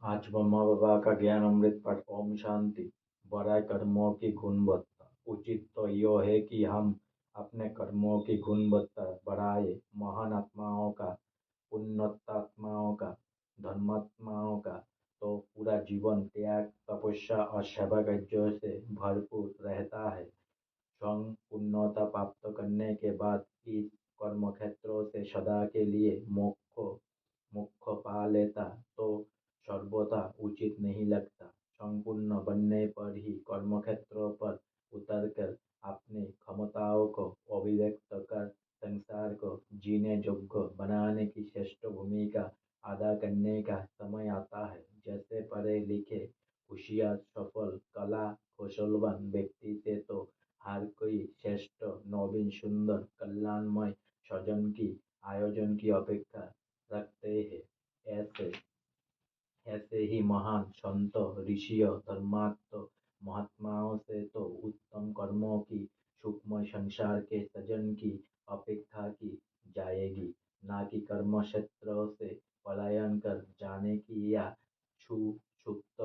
आज मम्मा बाबा का ज्ञान अमृत पाठ। ओम शांति। बड़ा कर्मों की गुणवत्ता। उचित तो यह है कि हम अपने कर्मों की गुणवत्ता बढ़ाए। महान आत्माओं का, उन्नतात्माओं का, धर्मात्माओं का तो पूरा जीवन त्याग, तपस्या और सेवा कार्यों से भरपूर रहता है। स्वयं पूर्णता प्राप्त करने के बाद इस कर्म क्षेत्रों से सदा के लिए मोक्ष मोक्ष पा लेता तो सर्वथा उचित नहीं लगता। संपूर्ण बनने पर ही कर्म क्षेत्रों पर उतरकर अपनी क्षमताओं को अभिव्यक्त कर संसार को जीने योग्य बनाने की श्रेष्ठ भूमिका अदा करने का समय आता है। जैसे पढ़े लिखे, होशियार, सफल, कला कौशलवान व्यक्ति से तो हर कोई श्रेष्ठ, नवीन, सुंदर, कल्याणमय सृजन की आयोजन की अपेक्षा रखते हैं। ऐसे ऐसे ही महान संत, ऋषियों, धर्मात्म महात्माओं से तो उत्तम कर्मों की सूक्ष्म संसार के सृजन की अपेक्षा की जाएगी, ना कि कर्म क्षेत्र से पलायन कर जाने की या सुप्त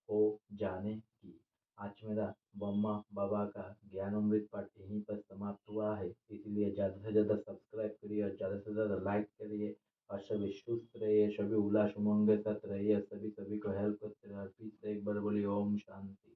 हो जाने की। आज मेरा मम्मा बाबा का ज्ञान अमृत पाठ यहीं पर समाप्त हुआ है। इसलिए ज़्यादा से ज़्यादा सब्सक्राइब करिए और ज़्यादा से ज़्यादा लाइक करिए और सभी सुस्त रहिए, सभी उल्लास उमंग के साथ रहिए, सभी सभी को हेल्प करते रहिए। और फिर से एक बार बोलिए ओम शांति।